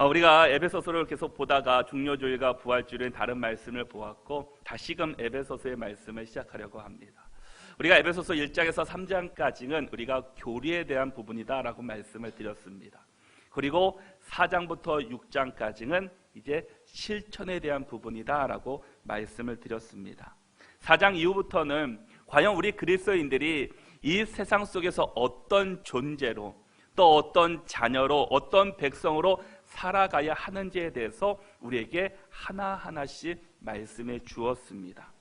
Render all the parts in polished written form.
우리가 에베소서를 계속 보다가 중요주일과 부활주일은 다른 말씀을 보았고 다시금 에베소서의 말씀을 시작하려고 합니다. 우리가 에베소서 1장에서 3장까지는 우리가 교리에 대한 부분이다 라고 말씀을 드렸습니다. 그리고 4장부터 6장까지는 이제 실천에 대한 부분이다 라고 말씀을 드렸습니다. 4장 이후부터는 과연 우리 그리스도인들이 이 세상 속에서 어떤 존재로 또 어떤 자녀로 어떤 백성으로 살아가야 하는지에 대해서 우리에게 하나하나씩 말씀해 주었습니다.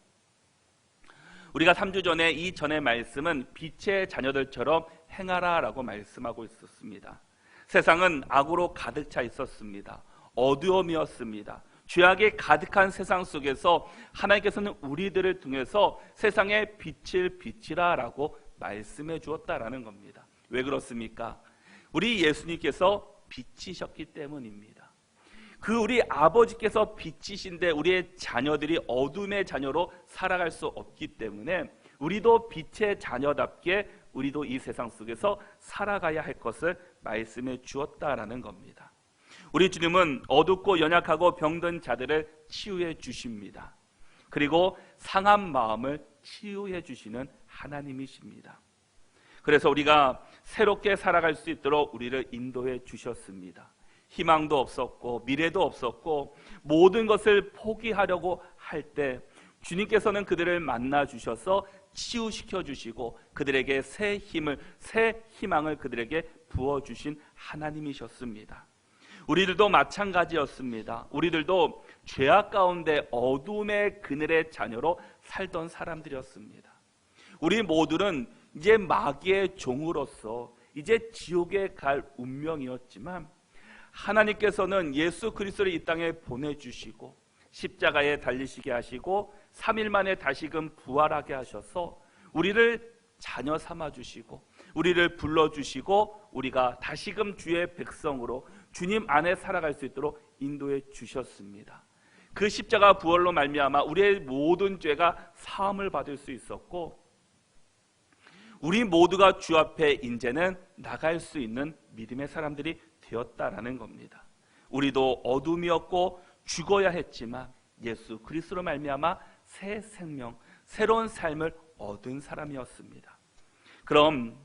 우리가 3주 전에 이 전의 말씀은 빛의 자녀들처럼 행하라 라고 말씀하고 있었습니다. 세상은 악으로 가득 차 있었습니다. 어두움이었습니다. 죄악이 가득한 세상 속에서 하나님께서는 우리들을 통해서 세상에 빛을 비치라 라고 말씀해 주었다라는 겁니다. 왜 그렇습니까? 우리 예수님께서 빛이셨기 때문입니다. 그 우리 아버지께서 빛이신데 우리의 자녀들이 어둠의 자녀로 살아갈 수 없기 때문에 우리도 빛의 자녀답게 우리도 이 세상 속에서 살아가야 할 것을 말씀해 주었다라는 겁니다. 우리 주님은 어둡고 연약하고 병든 자들을 치유해 주십니다. 그리고 상한 마음을 치유해 주시는 하나님이십니다. 그래서 우리가 새롭게 살아갈 수 있도록 우리를 인도해 주셨습니다. 희망도 없었고 미래도 없었고 모든 것을 포기하려고 할 때 주님께서는 그들을 만나 주셔서 치유시켜 주시고 그들에게 새 힘을, 새 희망을 그들에게 부어주신 하나님이셨습니다. 우리들도 마찬가지였습니다. 우리들도 죄악 가운데 어둠의 그늘의 자녀로 살던 사람들이었습니다. 우리 모두는 이제 마귀의 종으로서 이제 지옥에 갈 운명이었지만 하나님께서는 예수 그리스도를 이 땅에 보내주시고 십자가에 달리시게 하시고 3일 만에 다시금 부활하게 하셔서 우리를 자녀 삼아주시고 우리를 불러주시고 우리가 다시금 주의 백성으로 주님 안에 살아갈 수 있도록 인도해 주셨습니다. 그 십자가 부활로 말미암아 우리의 모든 죄가 사함을 받을 수 있었고 우리 모두가 주 앞에 이제는 나갈 수 있는 믿음의 사람들이 되었다라는 겁니다. 우리도 어둠이었고 죽어야 했지만 예수 그리스도로 말미암아 새 생명, 새로운 삶을 얻은 사람이었습니다. 그럼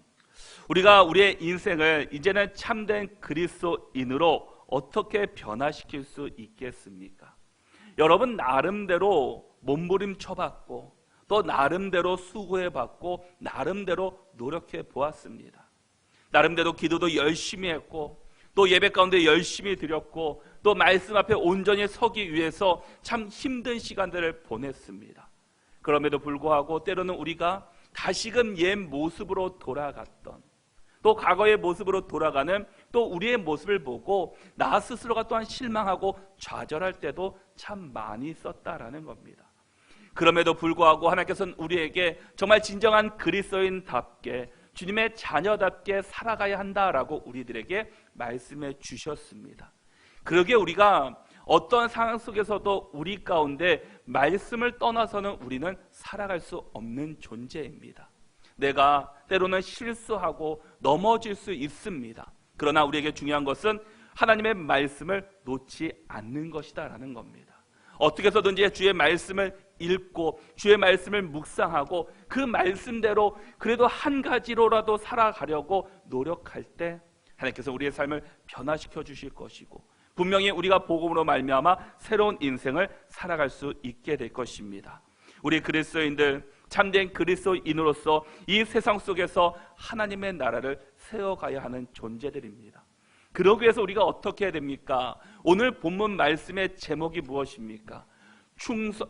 우리가 우리의 인생을 이제는 참된 그리스도인으로 어떻게 변화시킬 수 있겠습니까? 여러분 나름대로 몸부림쳐봤고 또 나름대로 수고해봤고 나름대로 노력해 보았습니다. 나름대로 기도도 열심히 했고 또 예배 가운데 열심히 드렸고 또 말씀 앞에 온전히 서기 위해서 참 힘든 시간들을 보냈습니다. 그럼에도 불구하고 때로는 우리가 다시금 옛 모습으로 돌아갔던 또 과거의 모습으로 돌아가는 또 우리의 모습을 보고 나 스스로가 또한 실망하고 좌절할 때도 참 많이 있었다라는 겁니다. 그럼에도 불구하고 하나님께서는 우리에게 정말 진정한 그리스도인답게 주님의 자녀답게 살아가야 한다라고 우리들에게 말씀해 주셨습니다. 그러기에 우리가 어떤 상황 속에서도 우리 가운데 말씀을 떠나서는 우리는 살아갈 수 없는 존재입니다. 내가 때로는 실수하고 넘어질 수 있습니다. 그러나 우리에게 중요한 것은 하나님의 말씀을 놓지 않는 것이다라는 겁니다. 어떻게 해서든지 주의 말씀을 읽고 주의 말씀을 묵상하고 그 말씀대로 그래도 한 가지로라도 살아가려고 노력할 때 하나님께서 우리의 삶을 변화시켜 주실 것이고 분명히 우리가 복음으로 말미암아 새로운 인생을 살아갈 수 있게 될 것입니다. 우리 그리스도인들 참된 그리스도인으로서 이 세상 속에서 하나님의 나라를 세워가야 하는 존재들입니다. 그러기 위해서 우리가 어떻게 해야 됩니까? 오늘 본문 말씀의 제목이 무엇입니까?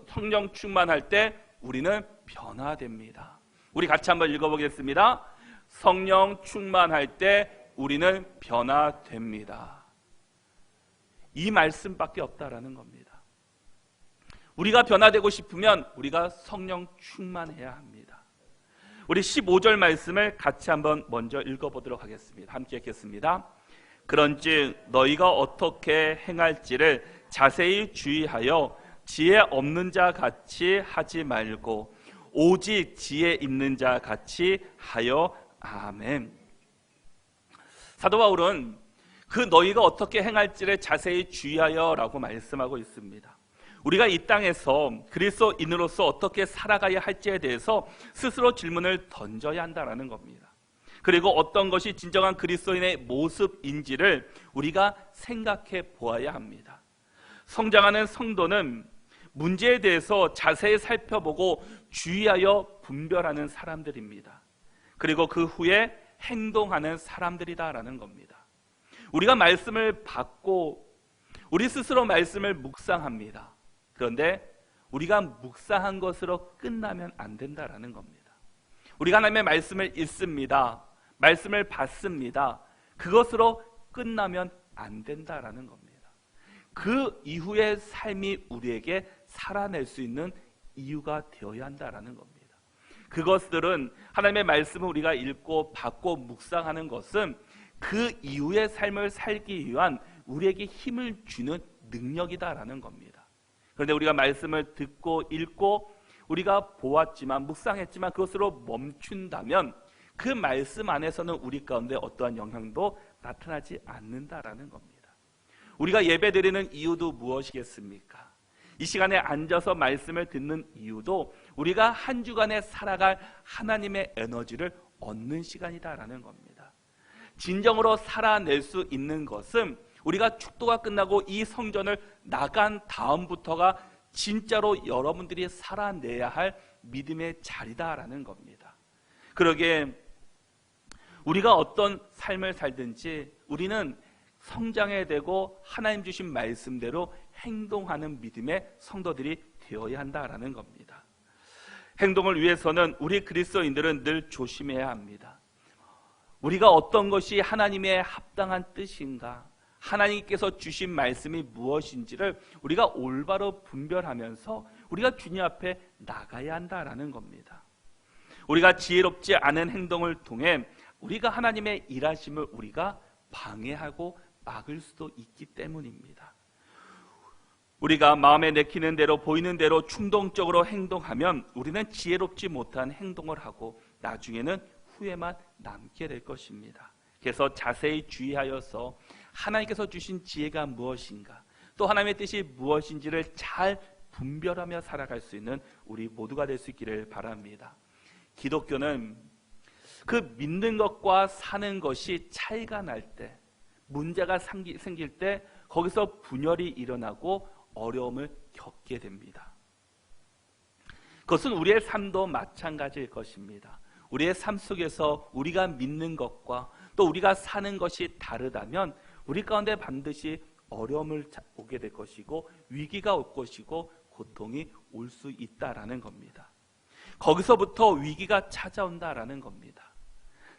성령 충만할 때 우리는 변화됩니다. 우리 같이 한번 읽어보겠습니다. 성령 충만할 때 우리는 변화됩니다. 이 말씀밖에 없다라는 겁니다. 우리가 변화되고 싶으면 우리가 성령 충만해야 합니다. 우리 15절 말씀을 같이 한번 먼저 읽어보도록 하겠습니다. 함께 읽겠습니다. 그런즉 너희가 어떻게 행할지를 자세히 주의하여 지혜 없는 자 같이 하지 말고 오직 지혜 있는 자 같이 하여. 아멘. 사도 바울은 그 너희가 어떻게 행할지를 자세히 주의하여 라고 말씀하고 있습니다. 우리가 이 땅에서 그리스도인으로서 어떻게 살아가야 할지에 대해서 스스로 질문을 던져야 한다는 겁니다. 그리고 어떤 것이 진정한 그리스도인의 모습인지를 우리가 생각해 보아야 합니다. 성장하는 성도는 문제에 대해서 자세히 살펴보고 주의하여 분별하는 사람들입니다. 그리고 그 후에 행동하는 사람들이다라는 겁니다. 우리가 말씀을 받고 우리 스스로 말씀을 묵상합니다. 그런데 우리가 묵상한 것으로 끝나면 안 된다라는 겁니다. 우리가 하나님의 말씀을 읽습니다. 말씀을 받습니다. 그것으로 끝나면 안 된다라는 겁니다. 그 이후의 삶이 우리에게 살아낼 수 있는 이유가 되어야 한다라는 겁니다. 그것들은 하나님의 말씀을 우리가 읽고 받고 묵상하는 것은 그 이후의 삶을 살기 위한 우리에게 힘을 주는 능력이다라는 겁니다. 그런데 우리가 말씀을 듣고 읽고 우리가 보았지만 묵상했지만 그것으로 멈춘다면 그 말씀 안에서는 우리 가운데 어떠한 영향도 나타나지 않는다라는 겁니다. 우리가 예배드리는 이유도 무엇이겠습니까? 이 시간에 앉아서 말씀을 듣는 이유도 우리가 한 주간에 살아갈 하나님의 에너지를 얻는 시간이다라는 겁니다. 진정으로 살아낼 수 있는 것은 우리가 축도가 끝나고 이 성전을 나간 다음부터가 진짜로 여러분들이 살아내야 할 믿음의 자리다라는 겁니다. 그러기에 우리가 어떤 삶을 살든지 우리는 성장해야 되고 하나님 주신 말씀대로 행동하는 믿음의 성도들이 되어야 한다라는 겁니다. 행동을 위해서는 우리 그리스도인들은 늘 조심해야 합니다. 우리가 어떤 것이 하나님의 합당한 뜻인가, 하나님께서 주신 말씀이 무엇인지를 우리가 올바로 분별하면서 우리가 주님 앞에 나가야 한다라는 겁니다. 우리가 지혜롭지 않은 행동을 통해 우리가 하나님의 일하심을 우리가 방해하고 막을 수도 있기 때문입니다. 우리가 마음에 내키는 대로 보이는 대로 충동적으로 행동하면 우리는 지혜롭지 못한 행동을 하고 나중에는 후회만 남게 될 것입니다. 그래서 자세히 주의하여서 하나님께서 주신 지혜가 무엇인가, 또 하나님의 뜻이 무엇인지를 잘 분별하며 살아갈 수 있는 우리 모두가 될 수 있기를 바랍니다. 기독교는 그 믿는 것과 사는 것이 차이가 날 때, 문제가 생길 때 거기서 분열이 일어나고 어려움을 겪게 됩니다. 그것은 우리의 삶도 마찬가지일 것입니다. 우리의 삶 속에서 우리가 믿는 것과 또 우리가 사는 것이 다르다면 우리 가운데 반드시 어려움을 오게 될 것이고 위기가 올 것이고 고통이 올 수 있다라는 겁니다. 거기서부터 위기가 찾아온다라는 겁니다.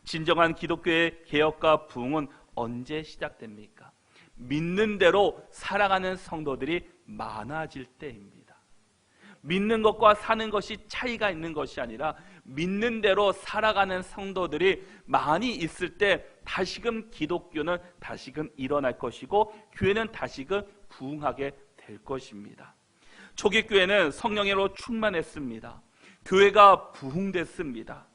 진정한 기독교의 개혁과 부흥은 언제 시작됩니까? 믿는 대로 살아가는 성도들이 많아질 때입니다. 믿는 것과 사는 것이 차이가 있는 것이 아니라 믿는 대로 살아가는 성도들이 많이 있을 때 다시금 기독교는 다시금 일어날 것이고 교회는 다시금 부흥하게 될 것입니다. 초기 교회는 성령으로 충만했습니다. 교회가 부흥됐습니다.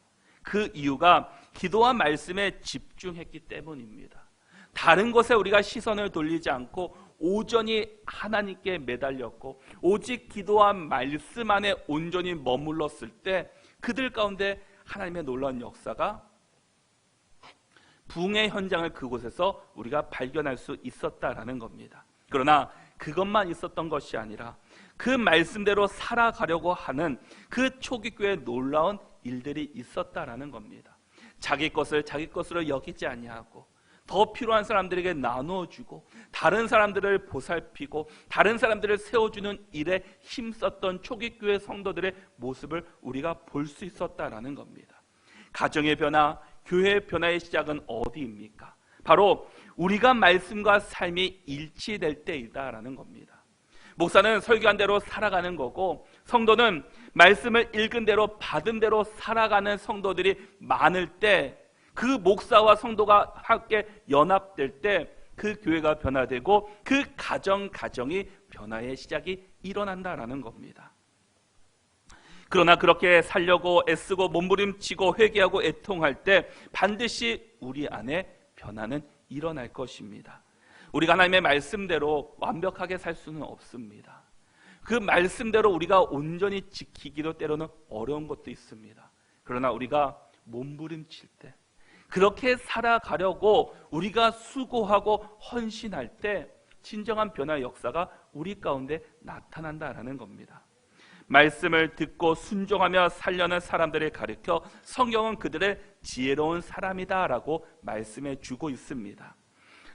그 이유가 기도와 말씀에 집중했기 때문입니다. 다른 것에 우리가 시선을 돌리지 않고 온전히 하나님께 매달렸고 오직 기도와 말씀 안에 온전히 머물렀을 때 그들 가운데 하나님의 놀라운 역사가 부흥의 현장을 그곳에서 우리가 발견할 수 있었다라는 겁니다. 그러나 그것만 있었던 것이 아니라 그 말씀대로 살아가려고 하는 그 초기 교회의 놀라운 일들이 있었다라는 겁니다. 자기 것을 자기 것으로 여기지 아니하고 더 필요한 사람들에게 나누어주고 다른 사람들을 보살피고 다른 사람들을 세워주는 일에 힘썼던 초기 교회 성도들의 모습을 우리가 볼 수 있었다라는 겁니다. 가정의 변화, 교회의 변화의 시작은 어디입니까? 바로 우리가 말씀과 삶이 일치될 때이다라는 겁니다. 목사는 설교한 대로 살아가는 거고 성도는 말씀을 읽은 대로 받은 대로 살아가는 성도들이 많을 때 그 목사와 성도가 함께 연합될 때 그 교회가 변화되고 그 가정이 변화의 시작이 일어난다라는 겁니다. 그러나 그렇게 살려고 애쓰고 몸부림치고 회개하고 애통할 때 반드시 우리 안에 변화는 일어날 것입니다. 우리가 하나님의 말씀대로 완벽하게 살 수는 없습니다. 그 말씀대로 우리가 온전히 지키기도 때로는 어려운 것도 있습니다. 그러나 우리가 몸부림칠 때, 그렇게 살아가려고 우리가 수고하고 헌신할 때 진정한 변화의 역사가 우리 가운데 나타난다라는 겁니다. 말씀을 듣고 순종하며 살려는 사람들을 가리켜 성경은 그들의 지혜로운 사람이다라고 말씀해 주고 있습니다.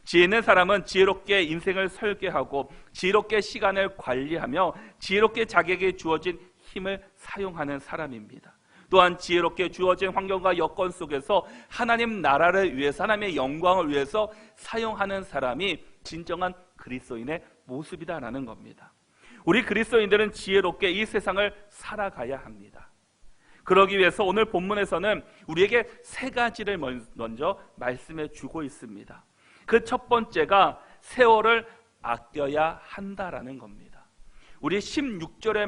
지혜 있는 사람은 지혜롭게 인생을 설계하고 지혜롭게 시간을 관리하며 지혜롭게 자기에게 주어진 힘을 사용하는 사람입니다. 또한 지혜롭게 주어진 환경과 여건 속에서 하나님 나라를 위해서, 하나님의 영광을 위해서 사용하는 사람이 진정한 그리스도인의 모습이다라는 겁니다. 우리 그리스도인들은 지혜롭게 이 세상을 살아가야 합니다. 그러기 위해서 오늘 본문에서는 우리에게 세 가지를 먼저 말씀해 주고 있습니다. 그 첫 번째가 세월을 아껴야 한다라는 겁니다. 우리 16절의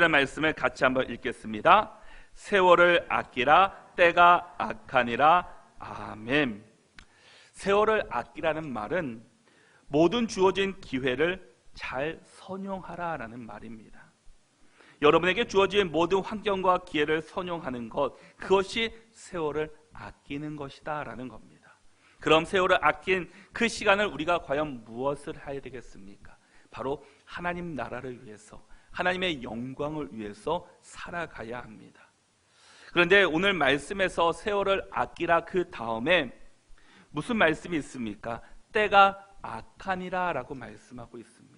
말씀을 같이 한번 읽겠습니다. 세월을 아끼라, 때가 악하니라. 아멘. 세월을 아끼라는 말은 모든 주어진 기회를 잘 선용하라라는 말입니다. 여러분에게 주어진 모든 환경과 기회를 선용하는 것, 그것이 세월을 아끼는 것이다 라는 겁니다. 그럼 세월을 아낀 그 시간을 우리가 과연 무엇을 해야 되겠습니까? 바로 하나님 나라를 위해서, 하나님의 영광을 위해서 살아가야 합니다. 그런데 오늘 말씀에서 세월을 아끼라 그 다음에 무슨 말씀이 있습니까? 때가 악하니라 라고 말씀하고 있습니다.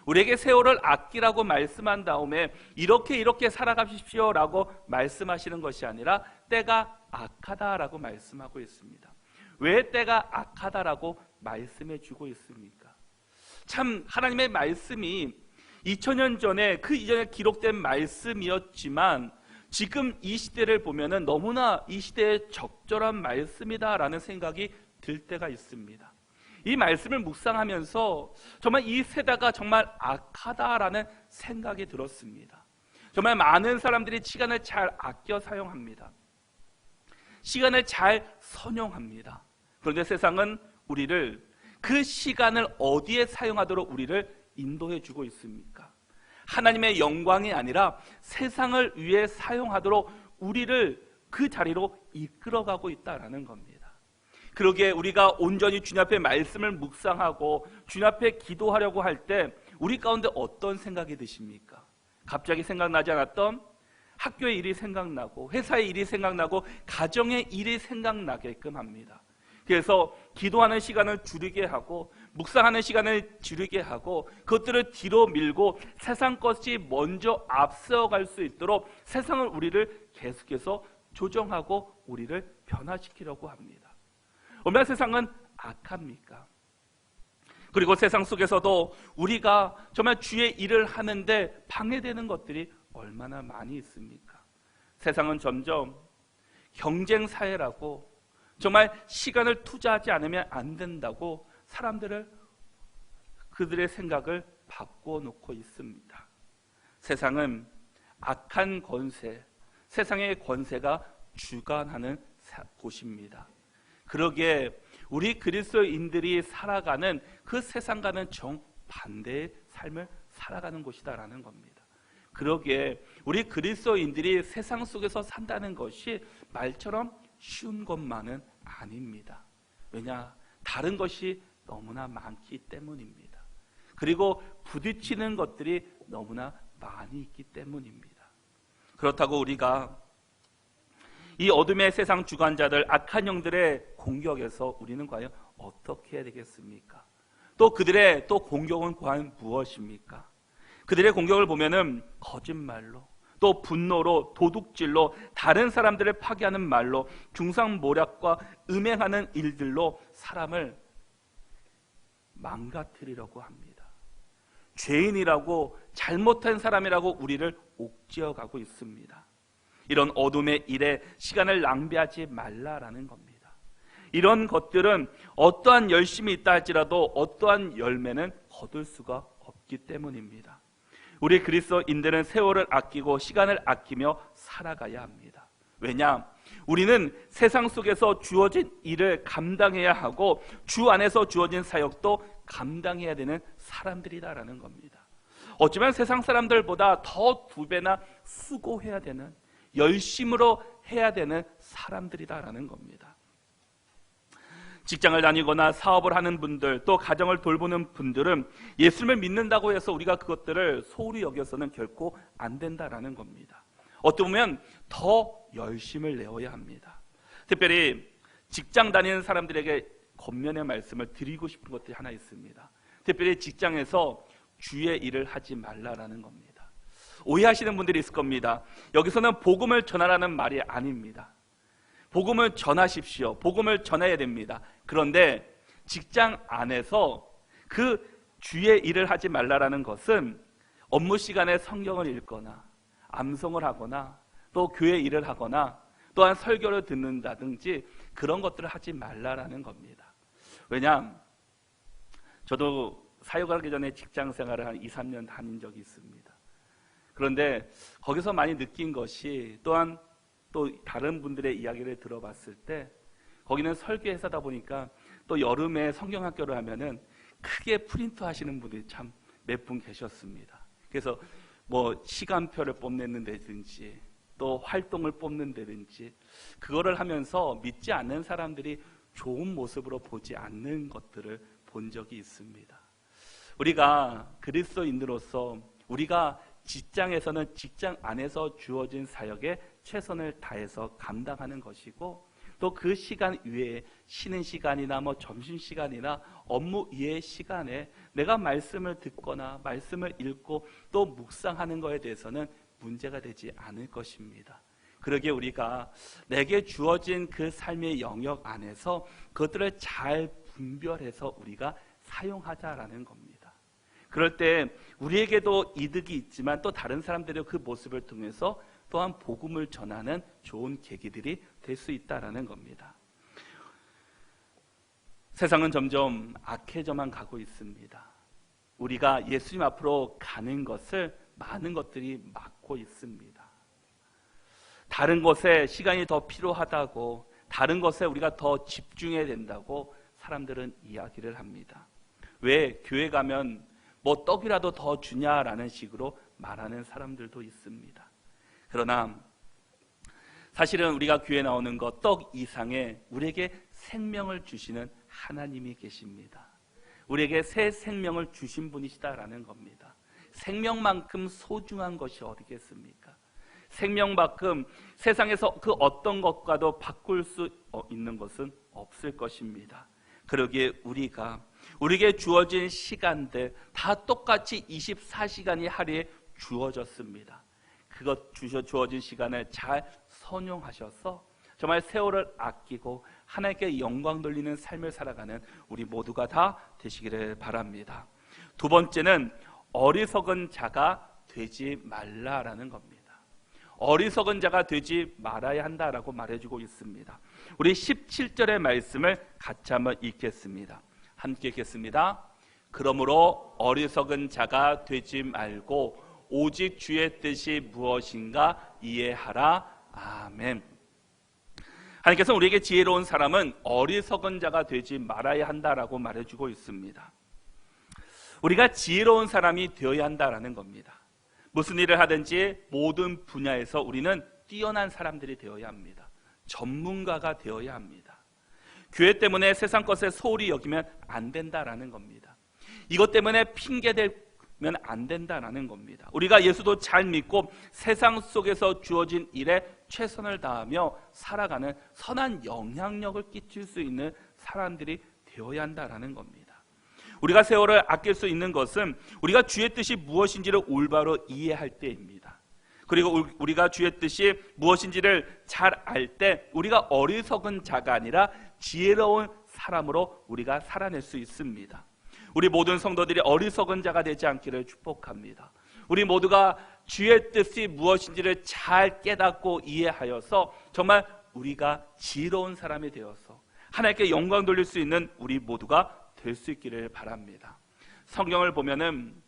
우리에게 세월을 아끼라고 말씀한 다음에 이렇게 살아가십시오 라고 말씀하시는 것이 아니라 때가 악하다라고 말씀하고 있습니다. 왜 때가 악하다라고 말씀해 주고 있습니까? 참 하나님의 말씀이 2000년 전에 그 이전에 기록된 말씀이었지만 지금 이 시대를 보면은 너무나 이 시대에 적절한 말씀이다라는 생각이 들 때가 있습니다. 이 말씀을 묵상하면서 정말 이 세대가 정말 악하다라는 생각이 들었습니다. 정말 많은 사람들이 시간을 잘 아껴 사용합니다. 시간을 잘 선용합니다. 그런데 세상은 우리를 그 시간을 어디에 사용하도록 우리를 인도해 주고 있습니까? 하나님의 영광이 아니라 세상을 위해 사용하도록 우리를 그 자리로 이끌어가고 있다라는 겁니다. 그러기에 우리가 온전히 주님 앞에 말씀을 묵상하고 주님 앞에 기도하려고 할 때 우리 가운데 어떤 생각이 드십니까? 갑자기 생각나지 않았던 학교의 일이 생각나고 회사의 일이 생각나고 가정의 일이 생각나게끔 합니다. 그래서 기도하는 시간을 줄이게 하고 묵상하는 시간을 줄이게 하고 그것들을 뒤로 밀고 세상 것이 먼저 앞서갈 수 있도록 세상을 우리를 계속해서 조정하고 우리를 변화시키려고 합니다. 얼마나 세상은 악합니까? 그리고 세상 속에서도 우리가 정말 주의 일을 하는데 방해되는 것들이 얼마나 많이 있습니까? 세상은 점점 경쟁 사회라고 정말 시간을 투자하지 않으면 안 된다고 사람들을 그들의 생각을 바꾸어 놓고 있습니다. 세상은 악한 권세, 세상의 권세가 주관하는 곳입니다. 그러기에 우리 그리스도인들이 살아가는 그 세상과는 정반대의 삶을 살아가는 곳이다라는 겁니다. 그러기에 우리 그리스도인들이 세상 속에서 산다는 것이 말처럼 쉬운 것만은 아닙니다. 왜냐? 다른 것이 너무나 많기 때문입니다. 그리고 부딪히는 것들이 너무나 많이 있기 때문입니다. 그렇다고 우리가 이 어둠의 세상 주관자들, 악한 영들의 공격에서 우리는 과연 어떻게 해야 되겠습니까? 또 그들의 또 공격은 과연 무엇입니까? 그들의 공격을 보면은 거짓말로, 또 분노로, 도둑질로, 다른 사람들을 파괴하는 말로, 중상모략과 음행하는 일들로 사람을 망가뜨리려고 합니다. 죄인이라고, 잘못한 사람이라고 우리를 옥죄어가고 있습니다. 이런 어둠의 일에 시간을 낭비하지 말라라는 겁니다. 이런 것들은 어떠한 열심이 있다 할지라도 어떠한 열매는 거둘 수가 없기 때문입니다. 우리 그리스도인들은 세월을 아끼고 시간을 아끼며 살아가야 합니다. 왜냐? 우리는 세상 속에서 주어진 일을 감당해야 하고 주 안에서 주어진 사역도 감당해야 되는 사람들이다라는 겁니다. 어쩌면 세상 사람들보다 더 2배나 수고해야 되는, 열심으로 해야 되는 사람들이다라는 겁니다. 직장을 다니거나 사업을 하는 분들, 또 가정을 돌보는 분들은 예수님을 믿는다고 해서 우리가 그것들을 소홀히 여겨서는 결코 안 된다라는 겁니다. 어떻게 보면 더 열심을 내어야 합니다. 특별히 직장 다니는 사람들에게 권면의 말씀을 드리고 싶은 것들이 하나 있습니다. 특별히 직장에서 주의 일을 하지 말라라는 겁니다. 오해하시는 분들이 있을 겁니다. 여기서는 복음을 전하라는 말이 아닙니다. 복음을 전하십시오. 복음을 전해야 됩니다. 그런데 직장 안에서 그 주의 일을 하지 말라라는 것은 업무 시간에 성경을 읽거나 암송을 하거나 또 교회 일을 하거나 또한 설교를 듣는다든지 그런 것들을 하지 말라라는 겁니다. 왜냐하면 저도 사역을 하기 전에 직장 생활을 한 2, 3년 다닌 적이 있습니다. 그런데 거기서 많이 느낀 것이, 또한 또 다른 분들의 이야기를 들어봤을 때, 거기는 설교 회사다 보니까 또 여름에 성경학교를 하면은 크게 프린트 하시는 분들이 참 몇 분 계셨습니다. 그래서 뭐 시간표를 뽐낸다든지 또 활동을 뽑는다든지 그거를 하면서 믿지 않는 사람들이 좋은 모습으로 보지 않는 것들을 본 적이 있습니다. 우리가 그리스도인으로서 우리가 직장에서는 직장 안에서 주어진 사역에 최선을 다해서 감당하는 것이고, 또 그 시간 외에 쉬는 시간이나 뭐 점심시간이나 업무 이외의 시간에 내가 말씀을 듣거나 말씀을 읽고 또 묵상하는 것에 대해서는 문제가 되지 않을 것입니다. 그러기에 우리가 내게 주어진 그 삶의 영역 안에서 그것들을 잘 분별해서 우리가 사용하자라는 겁니다. 그럴 때 우리에게도 이득이 있지만 또 다른 사람들의 그 모습을 통해서 또한 복음을 전하는 좋은 계기들이 될 수 있다라는 겁니다. 세상은 점점 악해져만 가고 있습니다. 우리가 예수님 앞으로 가는 것을 많은 것들이 막고 있습니다. 다른 것에 시간이 더 필요하다고, 다른 것에 우리가 더 집중해야 된다고 사람들은 이야기를 합니다. 왜 교회 가면 뭐 떡이라도 더 주냐라는 식으로 말하는 사람들도 있습니다. 그러나 사실은 우리가 교회에 나오는 것 떡 이상의 우리에게 생명을 주시는 하나님이 계십니다. 우리에게 새 생명을 주신 분이시다라는 겁니다. 생명만큼 소중한 것이 어디겠습니까? 생명만큼 세상에서 그 어떤 것과도 바꿀 수 있는 것은 없을 것입니다. 그러기에 우리에게 주어진 시간들 다 똑같이 24시간이 하루에 주어졌습니다. 그것 주어진 시간을 잘 선용하셔서 정말 세월을 아끼고 하나님께 영광 돌리는 삶을 살아가는 우리 모두가 다 되시기를 바랍니다. 두 번째는 어리석은 자가 되지 말라라는 겁니다. 어리석은 자가 되지 말아야 한다라고 말해주고 있습니다. 우리 17절의 말씀을 같이 한번 읽겠습니다. 함께 읽겠습니다. 그러므로 어리석은 자가 되지 말고 오직 주의 뜻이 무엇인가 이해하라. 아멘. 하나님께서 우리에게 지혜로운 사람은 어리석은 자가 되지 말아야 한다라고 말해주고 있습니다. 우리가 지혜로운 사람이 되어야 한다라는 겁니다. 무슨 일을 하든지 모든 분야에서 우리는 뛰어난 사람들이 되어야 합니다. 전문가가 되어야 합니다. 교회 때문에 세상 것에 소홀히 여기면 안 된다라는 겁니다. 이것 때문에 핑계대면 안 된다라는 겁니다. 우리가 예수도 잘 믿고 세상 속에서 주어진 일에 최선을 다하며 살아가는 선한 영향력을 끼칠 수 있는 사람들이 되어야 한다라는 겁니다. 우리가 세월을 아낄 수 있는 것은 우리가 주의 뜻이 무엇인지를 올바로 이해할 때입니다. 그리고 우리가 주의 뜻이 무엇인지를 잘 알 때 우리가 어리석은 자가 아니라 지혜로운 사람으로 우리가 살아낼 수 있습니다. 우리 모든 성도들이 어리석은 자가 되지 않기를 축복합니다. 우리 모두가 주의 뜻이 무엇인지를 잘 깨닫고 이해하여서 정말 우리가 지혜로운 사람이 되어서 하나님께 영광 돌릴 수 있는 우리 모두가 될 수 있기를 바랍니다. 성경을 보면은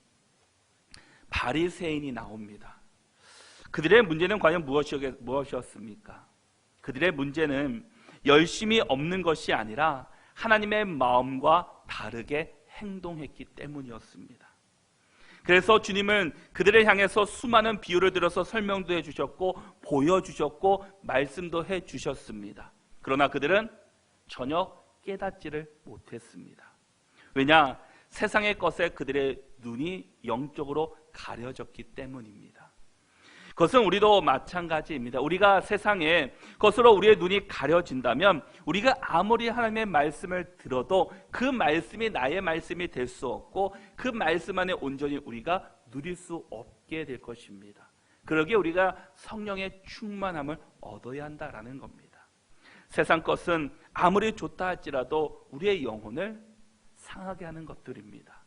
바리새인이 나옵니다. 그들의 문제는 과연 무엇이었습니까? 그들의 문제는 열심이 없는 것이 아니라 하나님의 마음과 다르게 행동했기 때문이었습니다. 그래서 주님은 그들을 향해서 수많은 비유를 들어서 설명도 해주셨고 보여주셨고 말씀도 해주셨습니다. 그러나 그들은 전혀 깨닫지를 못했습니다. 왜냐? 세상의 것에 그들의 눈이 영적으로 가려졌기 때문입니다. 그것은 우리도 마찬가지입니다. 우리가 세상에 것으로 우리의 눈이 가려진다면 우리가 아무리 하나님의 말씀을 들어도 그 말씀이 나의 말씀이 될 수 없고 그 말씀 안에 온전히 우리가 누릴 수 없게 될 것입니다. 그러기에 우리가 성령의 충만함을 얻어야 한다라는 겁니다. 세상 것은 아무리 좋다 할지라도 우리의 영혼을 상하게 하는 것들입니다.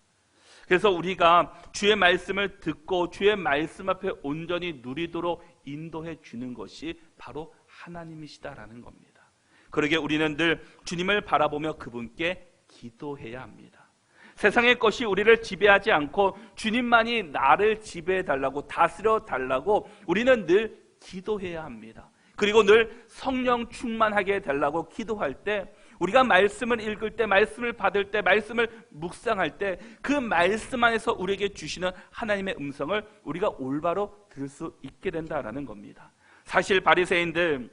그래서 우리가 주의 말씀을 듣고 주의 말씀 앞에 온전히 누리도록 인도해 주는 것이 바로 하나님이시다라는 겁니다. 그러기에 우리는 늘 주님을 바라보며 그분께 기도해야 합니다. 세상의 것이 우리를 지배하지 않고 주님만이 나를 지배해 달라고 다스려 달라고 우리는 늘 기도해야 합니다. 그리고 늘 성령 충만하게 달라고 기도할 때 우리가 말씀을 읽을 때, 말씀을 받을 때, 말씀을 묵상할 때 그 말씀 안에서 우리에게 주시는 하나님의 음성을 우리가 올바로 들을 수 있게 된다라는 겁니다. 사실 바리새인들,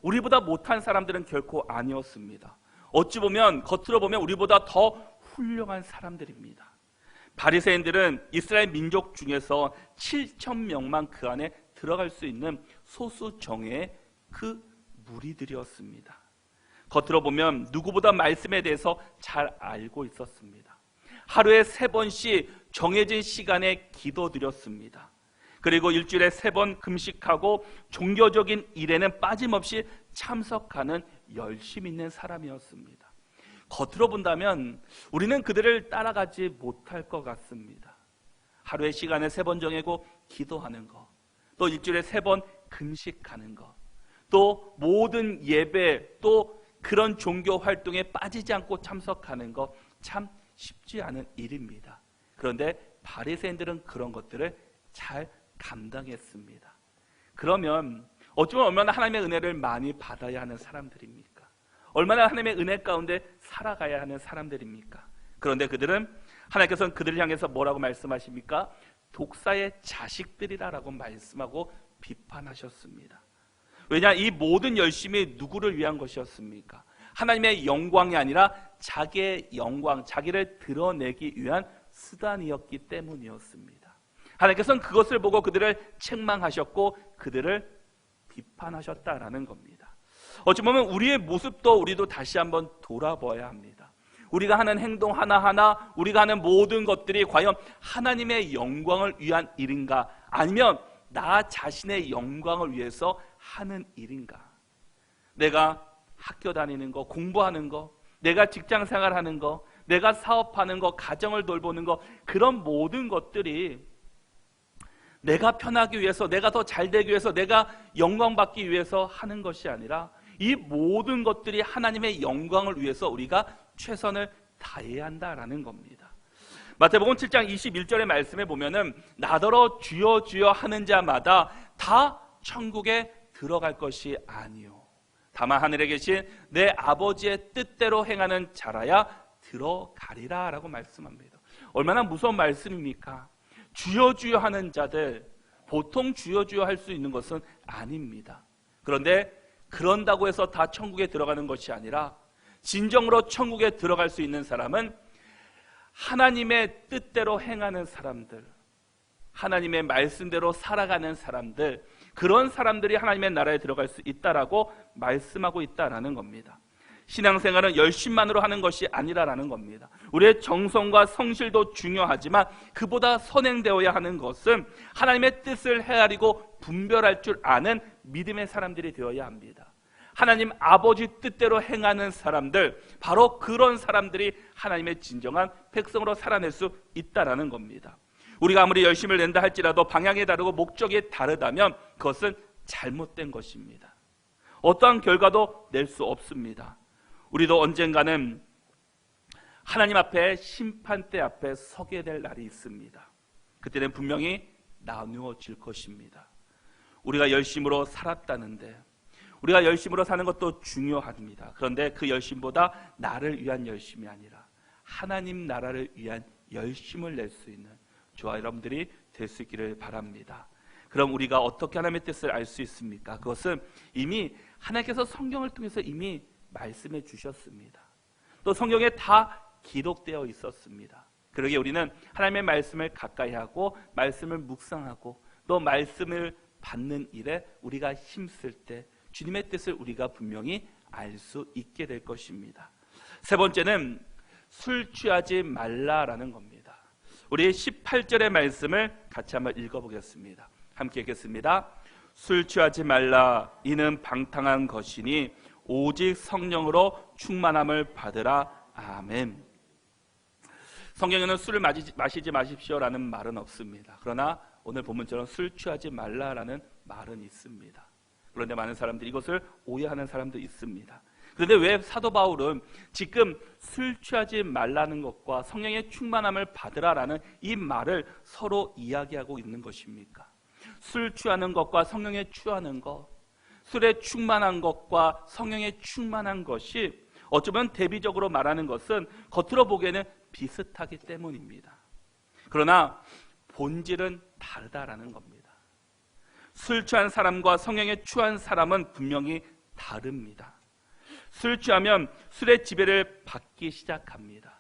우리보다 못한 사람들은 결코 아니었습니다. 어찌 보면 겉으로 보면 우리보다 더 훌륭한 사람들입니다. 바리새인들은 이스라엘 민족 중에서 7,000명만 그 안에 들어갈 수 있는 소수 정예의 그 무리들이었습니다. 겉으로 보면 누구보다 말씀에 대해서 잘 알고 있었습니다. 하루에 3번씩 정해진 시간에 기도드렸습니다. 그리고 일주일에 3번 금식하고 종교적인 일에는 빠짐없이 참석하는 열심 있는 사람이었습니다. 겉으로 본다면 우리는 그들을 따라가지 못할 것 같습니다. 하루에 시간에 3번 정하고 기도하는 것, 또 일주일에 3번 금식하는 것, 또 모든 예배, 또 그런 종교 활동에 빠지지 않고 참석하는 것 참 쉽지 않은 일입니다. 그런데 바리새인들은 그런 것들을 잘 감당했습니다. 그러면 어쩌면 얼마나 하나님의 은혜를 많이 받아야 하는 사람들입니까? 얼마나 하나님의 은혜 가운데 살아가야 하는 사람들입니까? 그런데 그들은 하나님께서는 그들을 향해서 뭐라고 말씀하십니까? 독사의 자식들이라고 말씀하고 비판하셨습니다. 왜냐? 이 모든 열심이 누구를 위한 것이었습니까? 하나님의 영광이 아니라 자기의 영광, 자기를 드러내기 위한 수단이었기 때문이었습니다. 하나님께서는 그것을 보고 그들을 책망하셨고 그들을 비판하셨다라는 겁니다. 어찌 보면 우리의 모습도 우리도 다시 한번 돌아봐야 합니다. 우리가 하는 행동 하나하나, 우리가 하는 모든 것들이 과연 하나님의 영광을 위한 일인가, 아니면 나 자신의 영광을 위해서 하는 일인가? 내가 학교 다니는 거, 공부하는 거, 내가 직장 생활하는 거, 내가 사업하는 거, 가정을 돌보는 거, 그런 모든 것들이 내가 편하기 위해서, 내가 더 잘 되기 위해서, 내가 영광 받기 위해서 하는 것이 아니라 이 모든 것들이 하나님의 영광을 위해서 우리가 최선을 다해야 한다라는 겁니다. 마태복음 7장 21절의 말씀에 보면은 나더러 주여 주여 하는 자마다 다 천국에 들어갈 것이 아니요 다만 하늘에 계신 내 아버지의 뜻대로 행하는 자라야 들어가리라 라고 말씀합니다. 얼마나 무서운 말씀입니까? 주여 주여 하는 자들, 보통 주여 주여 할 수 있는 것은 아닙니다. 그런데 그런다고 해서 다 천국에 들어가는 것이 아니라 진정으로 천국에 들어갈 수 있는 사람은 하나님의 뜻대로 행하는 사람들, 하나님의 말씀대로 살아가는 사람들, 그런 사람들이 하나님의 나라에 들어갈 수 있다라고 말씀하고 있다라는 겁니다. 신앙생활은 열심만으로 하는 것이 아니라라는 겁니다. 우리의 정성과 성실도 중요하지만 그보다 선행되어야 하는 것은 하나님의 뜻을 헤아리고 분별할 줄 아는 믿음의 사람들이 되어야 합니다. 하나님 아버지 뜻대로 행하는 사람들, 바로 그런 사람들이 하나님의 진정한 백성으로 살아낼 수 있다라는 겁니다. 우리가 아무리 열심을 낸다 할지라도 방향이 다르고 목적이 다르다면 그것은 잘못된 것입니다. 어떠한 결과도 낼 수 없습니다. 우리도 언젠가는 하나님 앞에 심판대 앞에 서게 될 날이 있습니다. 그때는 분명히 나누어질 것입니다. 우리가 열심으로 살았다는데, 우리가 열심으로 사는 것도 중요합니다. 그런데 그 열심보다 나를 위한 열심이 아니라 하나님 나라를 위한 열심을 낼 수 있는 저와 여러분들이 될 수 있기를 바랍니다. 그럼 우리가 어떻게 하나님의 뜻을 알 수 있습니까? 그것은 이미 하나님께서 성경을 통해서 이미 말씀해 주셨습니다. 또 성경에 다 기록되어 있었습니다. 그러기에 우리는 하나님의 말씀을 가까이 하고 말씀을 묵상하고 또 말씀을 받는 일에 우리가 힘쓸 때 주님의 뜻을 우리가 분명히 알 수 있게 될 것입니다. 세 번째는 술 취하지 말라라는 겁니다. 우리 18절의 말씀을 같이 한번 읽어보겠습니다. 함께 읽겠습니다. 술 취하지 말라. 이는 방탕한 것이니 오직 성령으로 충만함을 받으라. 아멘. 성경에는 술을 마시지 마십시오라는 말은 없습니다. 그러나 오늘 본문처럼 술 취하지 말라라는 말은 있습니다. 그런데 많은 사람들이 이것을 오해하는 사람도 있습니다. 그런데 왜 사도 바울은 지금 술 취하지 말라는 것과 성령의 충만함을 받으라라는 이 말을 서로 이야기하고 있는 것입니까? 술 취하는 것과 성령에 취하는 것, 술에 충만한 것과 성령에 충만한 것이 어쩌면 대비적으로 말하는 것은 겉으로 보기에는 비슷하기 때문입니다. 그러나 본질은 다르다라는 겁니다. 술 취한 사람과 성령에 취한 사람은 분명히 다릅니다. 술 취하면 술의 지배를 받기 시작합니다.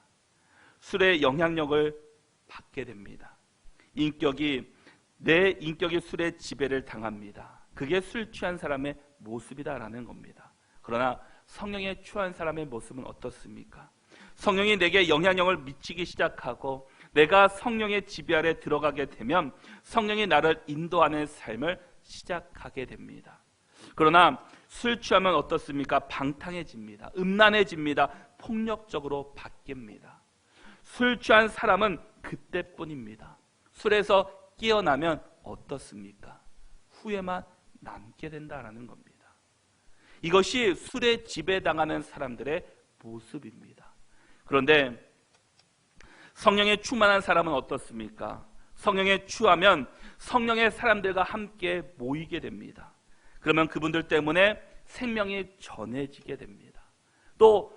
술의 영향력을 받게 됩니다. 내 인격이 술의 지배를 당합니다. 그게 술 취한 사람의 모습이다라는 겁니다. 그러나 성령에 취한 사람의 모습은 어떻습니까? 성령이 내게 영향력을 미치기 시작하고 내가 성령의 지배 아래 들어가게 되면 성령이 나를 인도하는 삶을 시작하게 됩니다. 그러나 술 취하면 어떻습니까? 방탕해집니다. 음란해집니다. 폭력적으로 바뀝니다. 술 취한 사람은 그때뿐입니다. 술에서 깨어나면 어떻습니까? 후회만 남게 된다는 겁니다. 이것이 술에 지배당하는 사람들의 모습입니다. 그런데 성령에 충만한 사람은 어떻습니까? 성령에 취하면 성령의 사람들과 함께 모이게 됩니다. 그러면 그분들 때문에 생명이 전해지게 됩니다. 또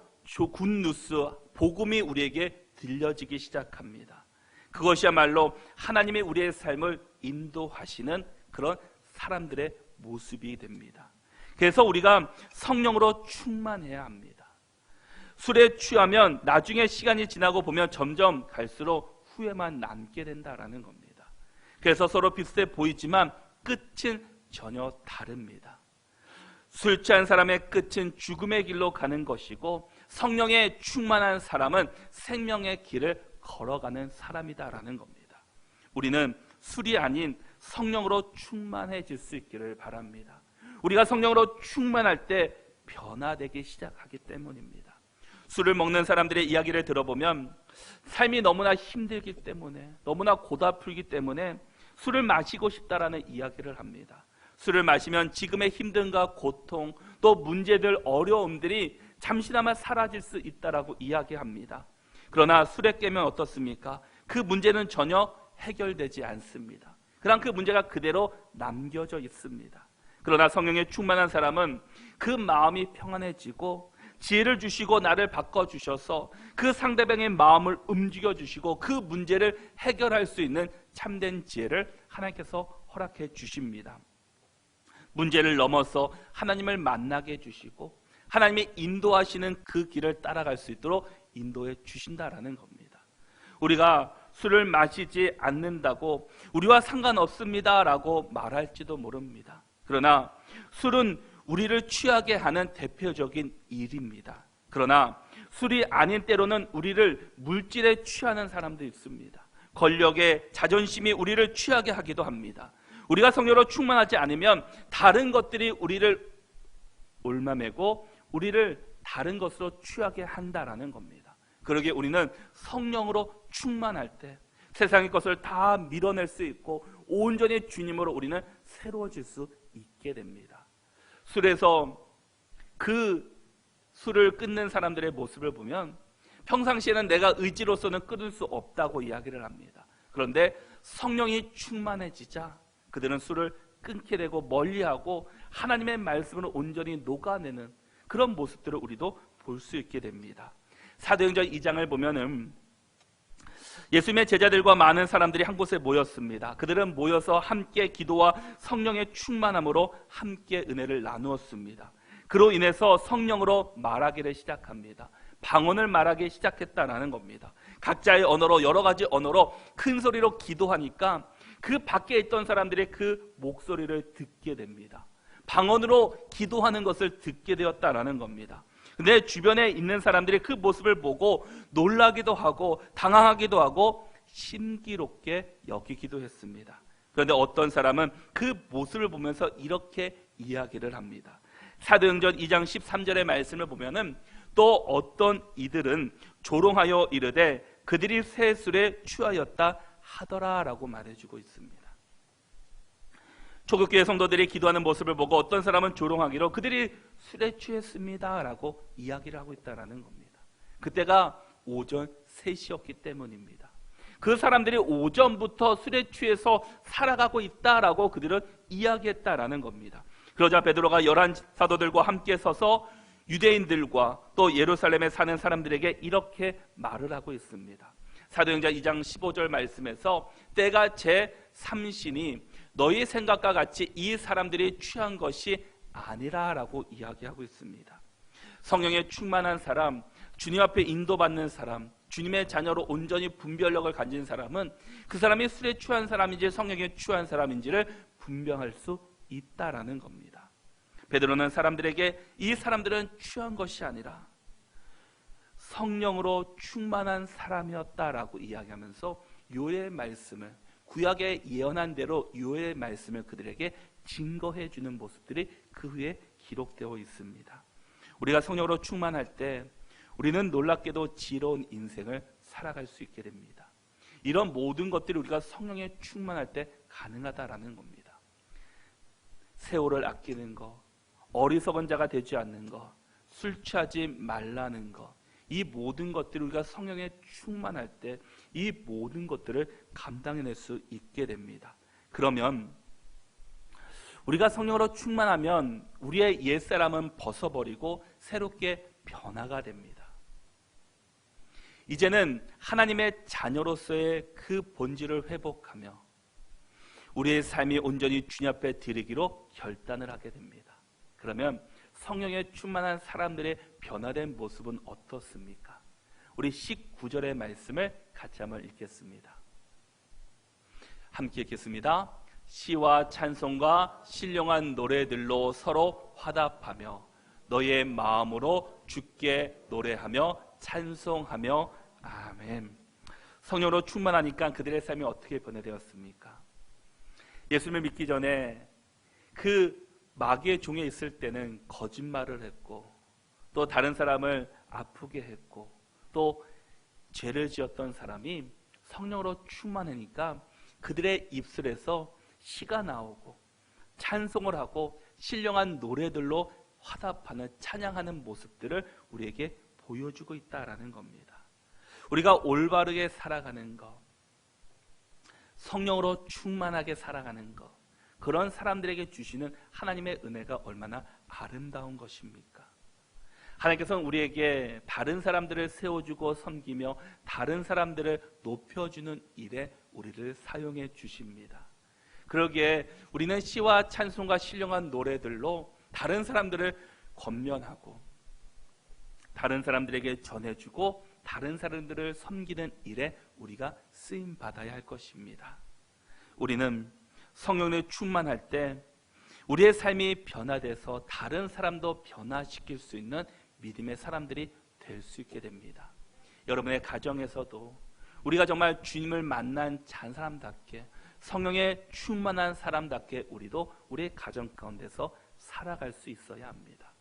굿뉴스, 복음이 우리에게 들려지기 시작합니다. 그것이야말로 하나님이 우리의 삶을 인도하시는 그런 사람들의 모습이 됩니다. 그래서 우리가 성령으로 충만해야 합니다. 술에 취하면 나중에 시간이 지나고 보면 점점 갈수록 후회만 남게 된다라는 겁니다. 그래서 서로 비슷해 보이지만 끝은 전혀 다릅니다. 술 취한 사람의 끝은 죽음의 길로 가는 것이고 성령에 충만한 사람은 생명의 길을 걸어가는 사람이다라는 겁니다. 우리는 술이 아닌 성령으로 충만해질 수 있기를 바랍니다. 우리가 성령으로 충만할 때 변화되기 시작하기 때문입니다. 술을 먹는 사람들의 이야기를 들어보면 삶이 너무나 힘들기 때문에, 너무나 고달프기 때문에 술을 마시고 싶다라는 이야기를 합니다. 술을 마시면 지금의 힘듦과 고통, 또 문제들, 어려움들이 잠시나마 사라질 수 있다라고 이야기합니다. 그러나 술에 깨면 어떻습니까? 그 문제는 전혀 해결되지 않습니다. 그냥 그 문제가 그대로 남겨져 있습니다. 그러나 성령에 충만한 사람은 그 마음이 평안해지고 지혜를 주시고 나를 바꿔주셔서 그 상대방의 마음을 움직여주시고 그 문제를 해결할 수 있는 참된 지혜를 하나님께서 허락해 주십니다. 문제를 넘어서 하나님을 만나게 해주시고 하나님이 인도하시는 그 길을 따라갈 수 있도록 인도해 주신다라는 겁니다. 우리가 술을 마시지 않는다고 우리와 상관없습니다라고 말할지도 모릅니다. 그러나 술은 우리를 취하게 하는 대표적인 일입니다. 그러나 술이 아닌 때로는 우리를 물질에 취하는 사람도 있습니다. 권력에, 자존심이 우리를 취하게 하기도 합니다. 우리가 성령으로 충만하지 않으면 다른 것들이 우리를 올마매고 우리를 다른 것으로 취하게 한다라는 겁니다. 그러기에 우리는 성령으로 충만할 때 세상의 것을 다 밀어낼 수 있고 온전히 주님으로 우리는 새로워질 수 있게 됩니다. 술에서 그 술을 끊는 사람들의 모습을 보면 평상시에는 내가 의지로서는 끊을 수 없다고 이야기를 합니다. 그런데 성령이 충만해지자 그들은 술을 끊게 되고 멀리하고 하나님의 말씀을 온전히 녹아내는 그런 모습들을 우리도 볼 수 있게 됩니다. 사도행전 2장을 보면은 예수님의 제자들과 많은 사람들이 한 곳에 모였습니다. 그들은 모여서 함께 기도와 성령의 충만함으로 함께 은혜를 나누었습니다. 그로 인해서 성령으로 말하기를 시작합니다. 방언을 말하기 시작했다라는 겁니다. 각자의 언어로, 여러 가지 언어로 큰 소리로 기도하니까 그 밖에 있던 사람들이 그 목소리를 듣게 됩니다. 방언으로 기도하는 것을 듣게 되었다라는 겁니다. 근데 주변에 있는 사람들이 그 모습을 보고 놀라기도 하고 당황하기도 하고 신기롭게 여기기도 했습니다. 그런데 어떤 사람은 그 모습을 보면서 이렇게 이야기를 합니다. 사도행전 2장 13절의 말씀을 보면은 또 어떤 이들은 조롱하여 이르되 그들이 새 술에 취하였다 하더라라고 말해주고 있습니다. 초국교회 성도들이 기도하는 모습을 보고 어떤 사람은 조롱하기로 그들이 술에 취했습니다 라고 이야기를 하고 있다는 겁니다. 그때가 오전 3시였기 때문입니다. 그 사람들이 오전부터 술에 취해서 살아가고 있다라고 그들은 이야기했다라는 겁니다. 그러자 베드로가 11 사도들과 함께 서서 유대인들과 또 예루살렘에 사는 사람들에게 이렇게 말을 하고 있습니다. 사도행전 2장 15절 말씀에서 때가 제3신이 너희 생각과 같이 이 사람들이 취한 것이 아니라라고 이야기하고 있습니다. 성령에 충만한 사람, 주님 앞에 인도받는 사람, 주님의 자녀로 온전히 분별력을 가진 사람은 그 사람이 술에 취한 사람인지 성령에 취한 사람인지를 분별할 수 있다라는 겁니다. 베드로는 사람들에게 이 사람들은 취한 것이 아니라 성령으로 충만한 사람이었다라고 이야기하면서 요의 말씀을, 구약에 예언한 대로 요의 말씀을 그들에게 증거해 주는 모습들이 그 후에 기록되어 있습니다. 우리가 성령으로 충만할 때 우리는 놀랍게도 지혜로운 인생을 살아갈 수 있게 됩니다. 이런 모든 것들이 우리가 성령에 충만할 때 가능하다라는 겁니다. 세월을 아끼는 것, 어리석은 자가 되지 않는 것, 술 취하지 말라는 것, 이 모든 것들을 우리가 성령에 충만할 때 이 모든 것들을 감당해낼 수 있게 됩니다. 그러면 우리가 성령으로 충만하면 우리의 옛사람은 벗어버리고 새롭게 변화가 됩니다. 이제는 하나님의 자녀로서의 그 본질을 회복하며 우리의 삶이 온전히 주님 앞에 드리기로 결단을 하게 됩니다. 그러면 성령에 충만한 사람들의 변화된 모습은 어떻습니까? 우리 19절의 말씀을 같이 한번 읽겠습니다. 함께 읽겠습니다. 시와 찬송과 신령한 노래들로 서로 화답하며 너의 마음으로 주께 노래하며 찬송하며 아멘. 성령으로 충만하니까 그들의 삶이 어떻게 변화되었습니까? 예수님을 믿기 전에 그 마귀의 종에 있을 때는 거짓말을 했고 또 다른 사람을 아프게 했고 또 죄를 지었던 사람이 성령으로 충만하니까 그들의 입술에서 시가 나오고 찬송을 하고 신령한 노래들로 화답하는 찬양하는 모습들을 우리에게 보여주고 있다라는 겁니다. 우리가 올바르게 살아가는 것, 성령으로 충만하게 살아가는 것, 그런 사람들에게 주시는 하나님의 은혜가 얼마나 아름다운 것입니까? 하나님께서는 우리에게 다른 사람들을 세워주고 섬기며 다른 사람들을 높여주는 일에 우리를 사용해 주십니다. 그러기에 우리는 시와 찬송과 신령한 노래들로 다른 사람들을 권면하고 다른 사람들에게 전해주고 다른 사람들을 섬기는 일에 우리가 쓰임받아야 할 것입니다. 우리는 성령에 충만할 때 우리의 삶이 변화돼서 다른 사람도 변화시킬 수 있는 믿음의 사람들이 될 수 있게 됩니다. 여러분의 가정에서도 우리가 정말 주님을 만난 참 사람답게 성령에 충만한 사람답게 우리도 우리의 가정 가운데서 살아갈 수 있어야 합니다.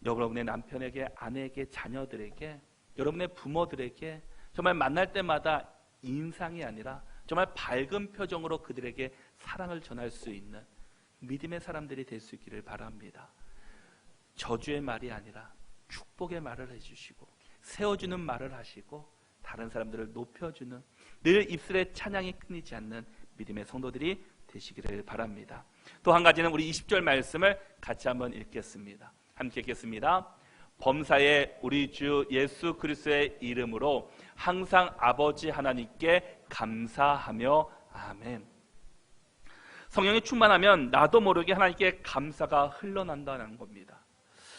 여러분의 남편에게, 아내에게, 자녀들에게, 여러분의 부모들에게 정말 만날 때마다 인상이 아니라 정말 밝은 표정으로 그들에게 사랑을 전할 수 있는 믿음의 사람들이 될 수 있기를 바랍니다. 저주의 말이 아니라 축복의 말을 해주시고 세워주는 말을 하시고 다른 사람들을 높여주는 늘 입술에 찬양이 끊이지 않는 믿음의 성도들이 되시기를 바랍니다. 또 한 가지는 우리 20절 말씀을 같이 한번 읽겠습니다. 함께 읽겠습니다. 범사에 우리 주 예수 그리스도의 이름으로 항상 아버지 하나님께 감사하며 아멘. 성령이 충만하면 나도 모르게 하나님께 감사가 흘러난다는 겁니다.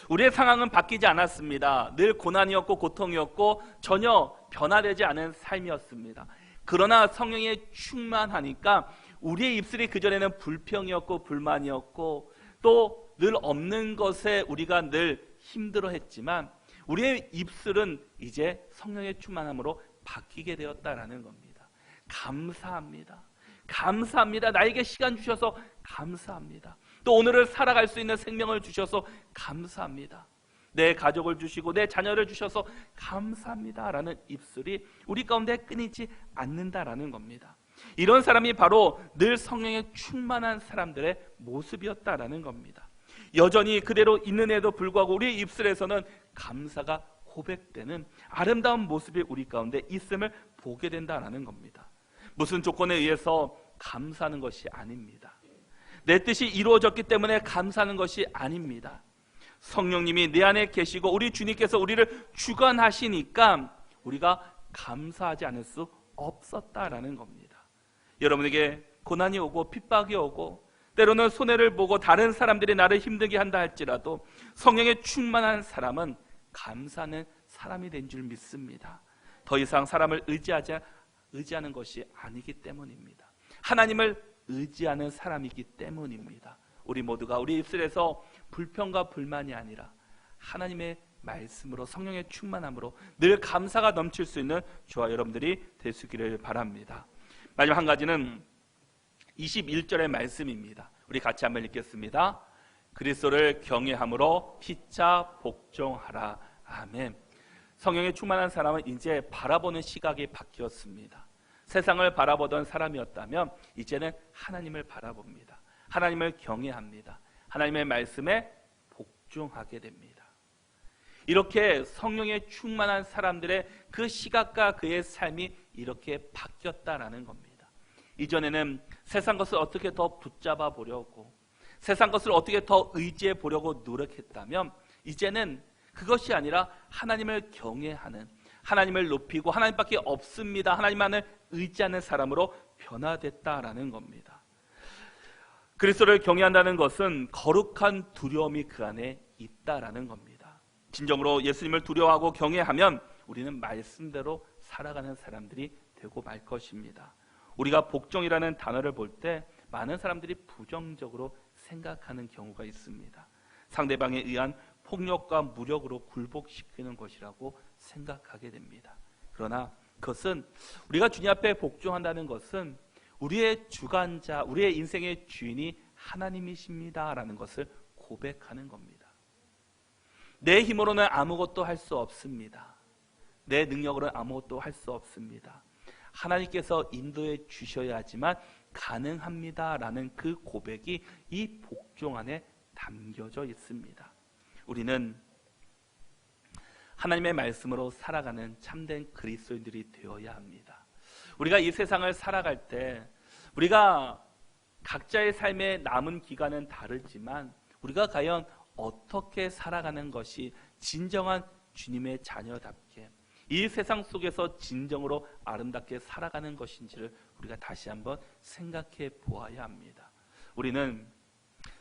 우리의 상황은 바뀌지 않았습니다. 늘 고난이었고 고통이었고 전혀 변화되지 않은 삶이었습니다. 그러나 성령이 충만하니까 우리의 입술이 그전에는 불평이었고 불만이었고 또 늘 없는 것에 우리가 늘 힘들어했지만 우리의 입술은 이제 성령의 충만함으로 바뀌게 되었다라는 겁니다. 감사합니다. 감사합니다. 나에게 시간 주셔서 감사합니다. 또 오늘을 살아갈 수 있는 생명을 주셔서 감사합니다. 내 가족을 주시고 내 자녀를 주셔서 감사합니다 라는 입술이 우리 가운데 끊이지 않는다라는 겁니다. 이런 사람이 바로 늘 성령에 충만한 사람들의 모습이었다라는 겁니다. 여전히 그대로 있는에도 불구하고 우리의 입술에서는 감사가 고백되는 아름다운 모습이 우리 가운데 있음을 보게 된다라는 겁니다. 무슨 조건에 의해서 감사하는 것이 아닙니다. 내 뜻이 이루어졌기 때문에 감사하는 것이 아닙니다. 성령님이 내 안에 계시고 우리 주님께서 우리를 주관하시니까 우리가 감사하지 않을 수 없었다라는 겁니다. 여러분에게 고난이 오고 핍박이 오고 때로는 손해를 보고 다른 사람들이 나를 힘들게 한다 할지라도 성령에 충만한 사람은 감사하는 사람이 된 줄 믿습니다. 더 이상 사람을 의지하는 것이 아니기 때문입니다. 하나님을 의지하는 사람이기 때문입니다. 우리 모두가 우리 입술에서 불평과 불만이 아니라 하나님의 말씀으로 성령의 충만함으로 늘 감사가 넘칠 수 있는 저와 여러분들이 되시기를 바랍니다. 마지막 한 가지는 21절의 말씀입니다. 우리 같이 한번 읽겠습니다. 그리스도를 경외함으로 피차 복종하라. 아멘. 성령에 충만한 사람은 이제 바라보는 시각이 바뀌었습니다. 세상을 바라보던 사람이었다면 이제는 하나님을 바라봅니다. 하나님을 경외합니다. 하나님의 말씀에 복종하게 됩니다. 이렇게 성령에 충만한 사람들의 그 시각과 그의 삶이 이렇게 바뀌었다라는 겁니다. 이전에는 세상 것을 어떻게 더 붙잡아 보려고 세상 것을 어떻게 더 의지해 보려고 노력했다면 이제는 그것이 아니라 하나님을 경외하는 하나님을 높이고 하나님밖에 없습니다. 하나님만을 의지하는 사람으로 변화됐다라는 겁니다. 그리스도를 경외한다는 것은 거룩한 두려움이 그 안에 있다라는 겁니다. 진정으로 예수님을 두려워하고 경외하면 우리는 말씀대로 살아가는 사람들이 되고 말 것입니다. 우리가 복종이라는 단어를 볼 때 많은 사람들이 부정적으로 생각하는 경우가 있습니다. 상대방에 의한 폭력과 무력으로 굴복시키는 것이라고 생각하게 됩니다. 그러나 그것은 우리가 주님 앞에 복종한다는 것은 우리의 주관자, 우리의 인생의 주인이 하나님이십니다라는 것을 고백하는 겁니다. 내 힘으로는 아무것도 할 수 없습니다. 내 능력으로는 아무것도 할 수 없습니다. 하나님께서 인도해 주셔야지만 가능합니다라는 그 고백이 이 복종 안에 담겨져 있습니다. 우리는 하나님의 말씀으로 살아가는 참된 그리스도인들이 되어야 합니다. 우리가 이 세상을 살아갈 때 우리가 각자의 삶의 남은 기간은 다르지만 우리가 과연 어떻게 살아가는 것이 진정한 주님의 자녀답게 이 세상 속에서 진정으로 아름답게 살아가는 것인지를 우리가 다시 한번 생각해 보아야 합니다. 우리는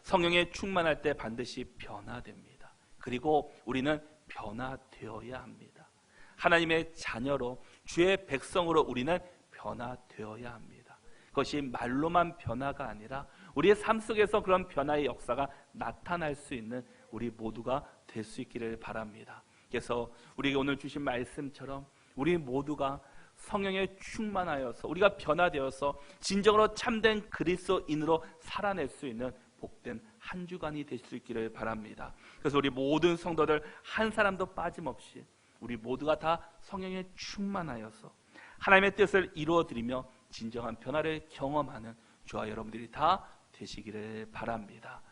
성령에 충만할 때 반드시 변화됩니다. 그리고 우리는 변화되어야 합니다. 하나님의 자녀로 주의 백성으로 우리는 변화되어야 합니다. 그것이 말로만 변화가 아니라 우리의 삶 속에서 그런 변화의 역사가 나타날 수 있는 우리 모두가 될 수 있기를 바랍니다. 그래서 우리에게 오늘 주신 말씀처럼 우리 모두가 성령에 충만하여서 우리가 변화되어서 진정으로 참된 그리스도인으로 살아낼 수 있는 복된 한 주간이 될 수 있기를 바랍니다. 그래서 우리 모든 성도들 한 사람도 빠짐없이 우리 모두가 다 성령에 충만하여서 하나님의 뜻을 이루어드리며 진정한 변화를 경험하는 저와 여러분들이 다 되시기를 바랍니다.